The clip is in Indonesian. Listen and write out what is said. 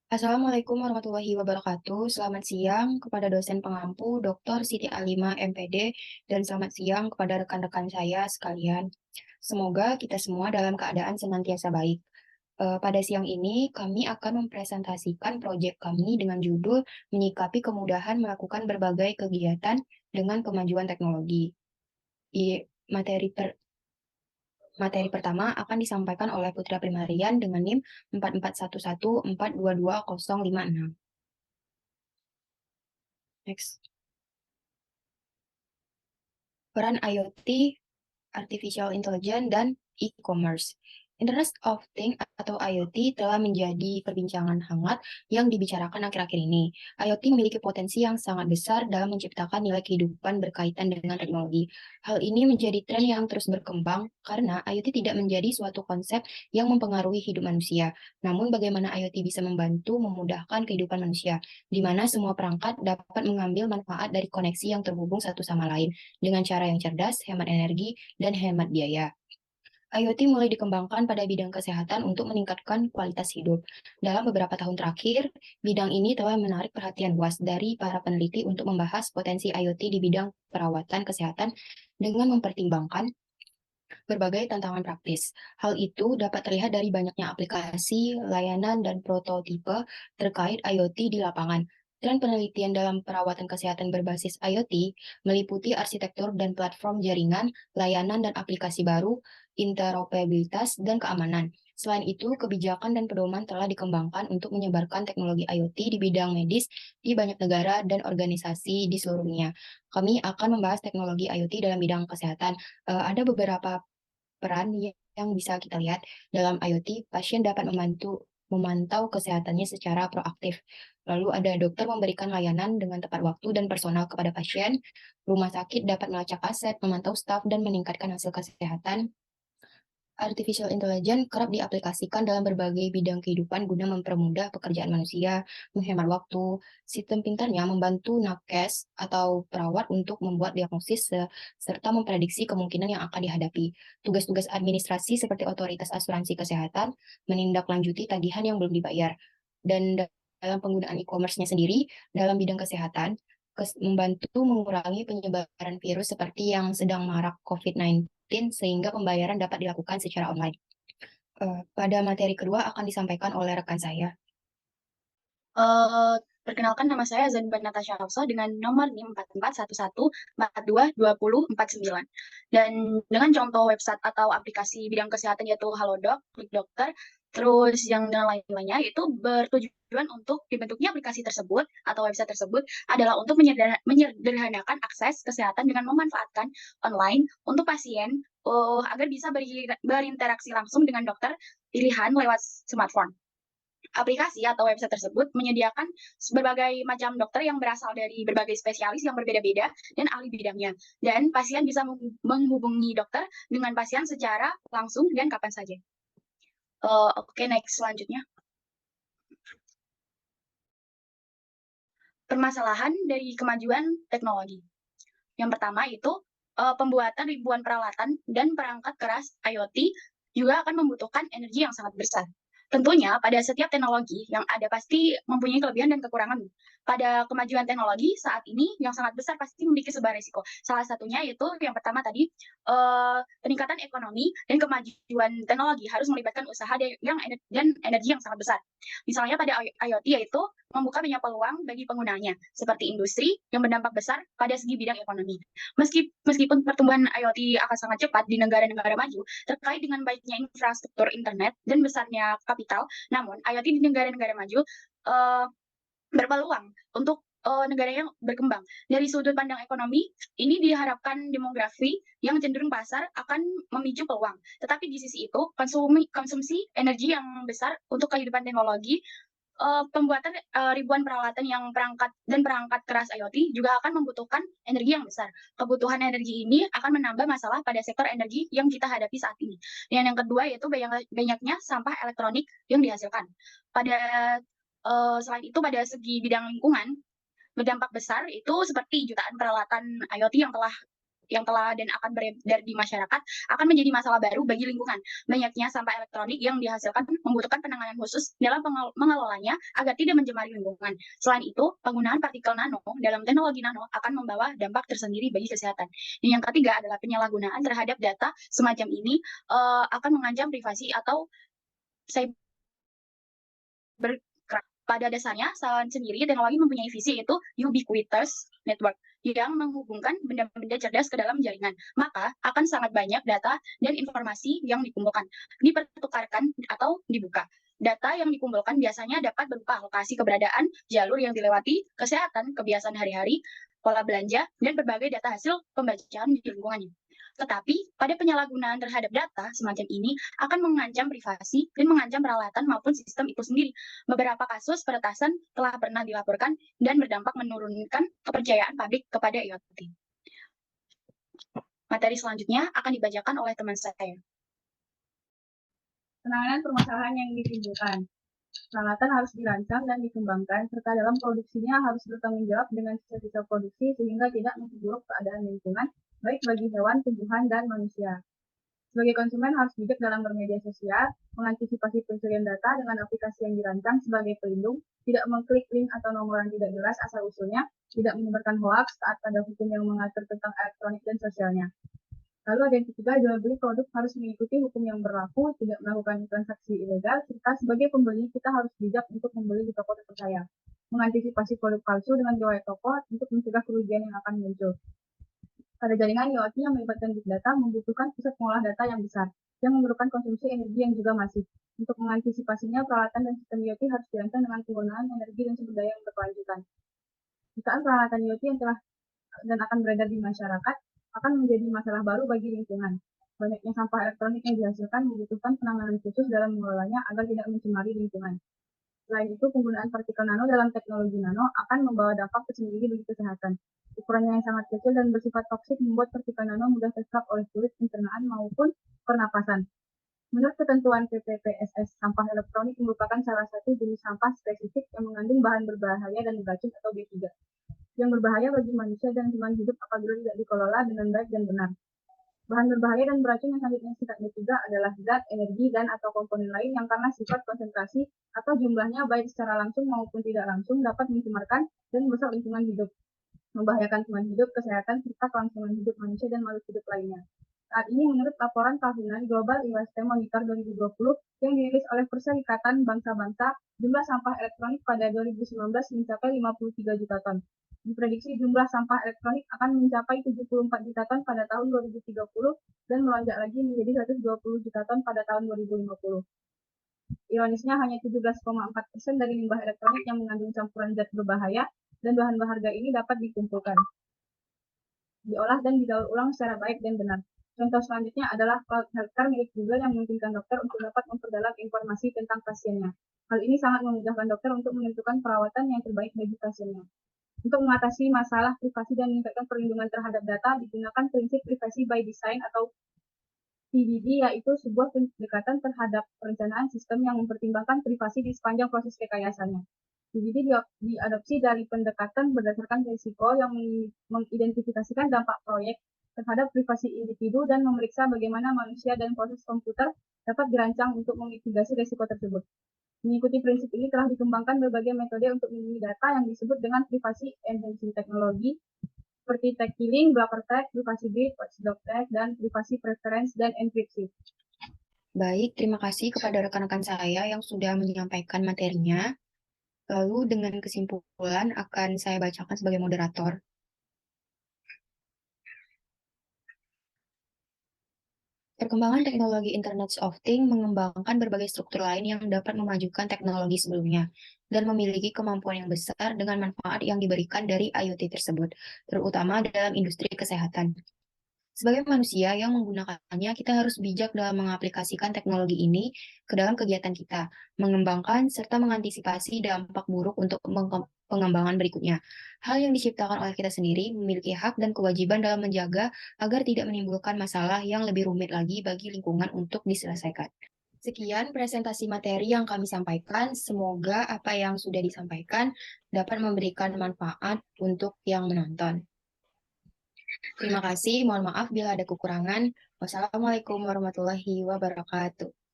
Assalamualaikum warahmatullahi wabarakatuh. Selamat siang kepada dosen pengampu Dr. Siti Alima MPD dan selamat siang kepada rekan-rekan saya sekalian. Semoga kita semua dalam keadaan senantiasa baik. Pada siang ini kami akan mempresentasikan proyek kami dengan judul Menyikapi Kemudahan Melakukan Berbagai Kegiatan dengan Kemajuan Teknologi. Di materi Materi pertama akan disampaikan oleh Putra Primarian dengan NIM 44114220056. Next. Peran IoT, Artificial Intelligence, dan e-commerce. Internet of Things atau IoT telah menjadi perbincangan hangat yang dibicarakan akhir-akhir ini. IoT memiliki potensi yang sangat besar dalam menciptakan nilai kehidupan berkaitan dengan teknologi. Hal ini menjadi tren yang terus berkembang karena IoT tidak menjadi suatu konsep yang mempengaruhi hidup manusia. Namun bagaimana IoT bisa membantu memudahkan kehidupan manusia, di mana semua perangkat dapat mengambil manfaat dari koneksi yang terhubung satu sama lain dengan cara yang cerdas, hemat energi, dan hemat biaya. IoT mulai dikembangkan pada bidang kesehatan untuk meningkatkan kualitas hidup. Dalam beberapa tahun terakhir, bidang ini telah menarik perhatian luas dari para peneliti untuk membahas potensi IoT di bidang perawatan kesehatan dengan mempertimbangkan berbagai tantangan praktis. Hal itu dapat terlihat dari banyaknya aplikasi, layanan, dan prototipe terkait IoT di lapangan. Tren penelitian dalam perawatan kesehatan berbasis IoT meliputi arsitektur dan platform jaringan, layanan dan aplikasi baru, interoperabilitas, dan keamanan. Selain itu, kebijakan dan pedoman telah dikembangkan untuk menyebarkan teknologi IoT di bidang medis di banyak negara dan organisasi di seluruh dunia. Kami akan membahas teknologi IoT dalam bidang kesehatan. Ada beberapa peran yang bisa kita lihat dalam IoT. Pasien dapat memantau kesehatannya secara proaktif. Lalu ada dokter memberikan layanan dengan tepat waktu dan personal kepada pasien. Rumah sakit dapat melacak aset, memantau staf, dan meningkatkan hasil kesehatan. Artificial Intelligence kerap diaplikasikan dalam berbagai bidang kehidupan guna mempermudah pekerjaan manusia, menghemat waktu. Sistem pintarnya membantu nakes atau perawat untuk membuat diagnosis serta memprediksi kemungkinan yang akan dihadapi. Tugas-tugas administrasi seperti otoritas asuransi kesehatan menindaklanjuti tagihan yang belum dibayar. Dan dalam penggunaan e-commerce-nya sendiri, dalam bidang kesehatan, membantu mengurangi penyebaran virus seperti yang sedang marak COVID-19 sehingga pembayaran dapat dilakukan secara online. Pada materi kedua akan disampaikan oleh rekan saya. Eh, Perkenalkan, nama saya Zanban Natasha Hafsah dengan nomor NIM 4411422049. Dan dengan contoh website atau aplikasi bidang kesehatan yaitu Halodoc, Klik Dokter, terus yang dan lain-lainnya itu bertujuan untuk dibentuknya aplikasi tersebut atau website tersebut adalah untuk menyederhanakan akses kesehatan dengan memanfaatkan online untuk pasien agar bisa berinteraksi langsung dengan dokter pilihan lewat smartphone. Aplikasi atau website tersebut menyediakan berbagai macam dokter yang berasal dari berbagai spesialis yang berbeda-beda dan ahli bidangnya. Dan pasien bisa menghubungi dokter dengan pasien secara langsung dan kapan saja. Oke, next selanjutnya. Permasalahan dari kemajuan teknologi. Yang pertama itu pembuatan ribuan peralatan dan perangkat keras IoT juga akan membutuhkan energi yang sangat besar. Tentunya pada setiap teknologi yang ada pasti mempunyai kelebihan dan kekurangan. Pada kemajuan teknologi saat ini yang sangat besar pasti memiliki sebuah risiko. Salah satunya yaitu yang pertama tadi peningkatan ekonomi dan kemajuan teknologi harus melibatkan usaha dan energi yang sangat besar. Misalnya pada IoT yaitu membuka banyak peluang bagi penggunanya, seperti industri yang berdampak besar pada segi bidang ekonomi. Meskipun pertumbuhan IoT akan sangat cepat di negara-negara maju, terkait dengan baiknya infrastruktur internet dan besarnya kapital, namun IoT di negara-negara maju uh, berpeluang untuk negara yang berkembang. Dari sudut pandang ekonomi, ini diharapkan demografi yang cenderung pasar akan memicu peluang. Tetapi di sisi itu, konsumsi energi yang besar untuk kehidupan teknologi, pembuatan ribuan peralatan yang perangkat keras IoT juga akan membutuhkan energi yang besar. Kebutuhan energi ini akan menambah masalah pada sektor energi yang kita hadapi saat ini. Dan yang kedua yaitu banyaknya sampah elektronik yang dihasilkan. Selain itu pada segi bidang lingkungan, berdampak besar itu seperti jutaan peralatan IoT yang telah yang telah dan akan beredar di masyarakat akan menjadi masalah baru bagi lingkungan. Banyaknya sampah elektronik yang dihasilkan membutuhkan penanganan khusus dalam mengelolanya agar tidak mencemari lingkungan. Selain itu, penggunaan partikel nano dalam teknologi nano akan membawa dampak tersendiri bagi kesehatan. Dan yang ketiga adalah penyalahgunaan terhadap data semacam ini akan mengancam privasi atau cyber. Pada dasarnya, Sawan sendiri teknologi mempunyai visi yaitu ubiquitous network yang menghubungkan benda-benda cerdas ke dalam jaringan. Maka akan sangat banyak data dan informasi yang dikumpulkan, dipertukarkan atau dibuka. Data yang dikumpulkan biasanya dapat berupa lokasi keberadaan, jalur yang dilewati, kesehatan, kebiasaan hari-hari, pola belanja, dan berbagai data hasil pembacaan di lingkungannya. Tetapi, pada penyalahgunaan terhadap data semacam ini akan mengancam privasi dan mengancam peralatan maupun sistem itu sendiri. Beberapa kasus peretasan telah pernah dilaporkan dan berdampak menurunkan kepercayaan publik kepada IoT. Materi selanjutnya akan dibacakan oleh teman saya. Penanganan permasalahan yang ditimbulkan. Peralatan harus dirancang dan dikembangkan, serta dalam produksinya harus bertanggung jawab dengan sisa-sisa produksi sehingga tidak memperburuk keadaan lingkungan, baik bagi hewan, tumbuhan, dan manusia. Sebagai konsumen harus bijak dalam bermedia sosial, mengantisipasi pencurian data dengan aplikasi yang dirancang sebagai pelindung, tidak mengklik link atau nomor yang tidak jelas asal-usulnya, tidak menyebarkan hoaks, taat pada hukum yang mengatur tentang elektronik dan sosialnya. Lalu ada yang ketiga, jual beli produk harus mengikuti hukum yang berlaku, tidak melakukan transaksi ilegal, serta sebagai pembeli kita harus bijak untuk membeli di toko terpercaya. Mengantisipasi produk palsu dengan riwayat toko untuk mencegah kerugian yang akan muncul. Pada jaringan IoT yang melibatkan big data membutuhkan pusat pengolah data yang besar, yang memerlukan konsumsi energi yang juga masif. Untuk mengantisipasinya, peralatan dan sistem IoT harus dirancang dengan penggunaan energi dan sumber daya yang berkelanjutan. Jutaan peralatan IoT yang telah dan akan beredar di masyarakat akan menjadi masalah baru bagi lingkungan. Banyaknya sampah elektronik yang dihasilkan membutuhkan penanganan khusus dalam mengelolanya agar tidak mencemari lingkungan. Selain itu, penggunaan partikel nano dalam teknologi nano akan membawa dampak tersendiri bagi kesehatan. Ukurannya yang sangat kecil dan bersifat toksik membuat partikel nano mudah terserap oleh kulit, pencernaan, maupun pernapasan. Menurut ketentuan PPPSS, sampah elektronik merupakan salah satu jenis sampah spesifik yang mengandung bahan berbahaya dan beracun atau B3, yang berbahaya bagi manusia dan lingkungan hidup apabila tidak dikelola dengan baik dan benar. Bahan berbahaya dan beracun yang selanjutnya sifat B3 adalah zat, energi, dan atau komponen lain yang karena sifat konsentrasi atau jumlahnya baik secara langsung maupun tidak langsung dapat mencemarkan dan merusak lingkungan hidup, membahayakan lingkungan hidup, kesehatan, serta kelangsungan hidup manusia dan makhluk hidup lainnya. Saat ini menurut laporan tahunan Global IoT Monitor 2020 yang dirilis oleh Perserikatan Bangsa-Bangsa, jumlah sampah elektronik pada 2019 mencapai 53 juta ton. Diprediksi jumlah sampah elektronik akan mencapai 74 juta ton pada tahun 2030 dan melonjak lagi menjadi 120 juta ton pada tahun 2050. Ironisnya, hanya 17,4% dari limbah elektronik yang mengandung campuran zat berbahaya dan bahan berharga ini dapat dikumpulkan, diolah, dan didaur ulang secara baik dan benar. Contoh selanjutnya adalah cloud healthcare milik Google yang memungkinkan dokter untuk dapat memperdalam informasi tentang pasiennya. Hal ini sangat memudahkan dokter untuk menentukan perawatan yang terbaik bagi pasiennya. Untuk mengatasi masalah privasi dan meningkatkan perlindungan terhadap data, digunakan prinsip privacy by design atau PBD, yaitu sebuah pendekatan terhadap perencanaan sistem yang mempertimbangkan privasi di sepanjang proses rekayasannya. PBD diadopsi dari pendekatan berdasarkan risiko yang mengidentifikasikan dampak proyek terhadap privasi individu dan memeriksa bagaimana manusia dan proses komputer dapat dirancang untuk memitigasi risiko tersebut. Mengikuti prinsip ini telah dikembangkan berbagai metode untuk melindungi data yang disebut dengan privacy enhancing technology, seperti tag killing, blocker tag, privacy grid, watchdog tag, dan privacy preference dan enkripsi. Baik, terima kasih kepada rekan-rekan saya yang sudah menyampaikan materinya. Lalu dengan kesimpulan akan saya bacakan sebagai moderator. Perkembangan teknologi Internet of Things mengembangkan berbagai struktur lain yang dapat memajukan teknologi sebelumnya dan memiliki kemampuan yang besar dengan manfaat yang diberikan dari IoT tersebut, terutama dalam industri kesehatan. Sebagai manusia yang menggunakannya, kita harus bijak dalam mengaplikasikan teknologi ini ke dalam kegiatan kita, mengembangkan serta mengantisipasi dampak buruk untuk pengembangan berikutnya. Hal yang diciptakan oleh kita sendiri memiliki hak dan kewajiban dalam menjaga agar tidak menimbulkan masalah yang lebih rumit lagi bagi lingkungan untuk diselesaikan. Sekian presentasi materi yang kami sampaikan. Semoga apa yang sudah disampaikan dapat memberikan manfaat untuk yang menonton. Terima kasih, mohon maaf bila ada kekurangan. Wassalamualaikum warahmatullahi wabarakatuh.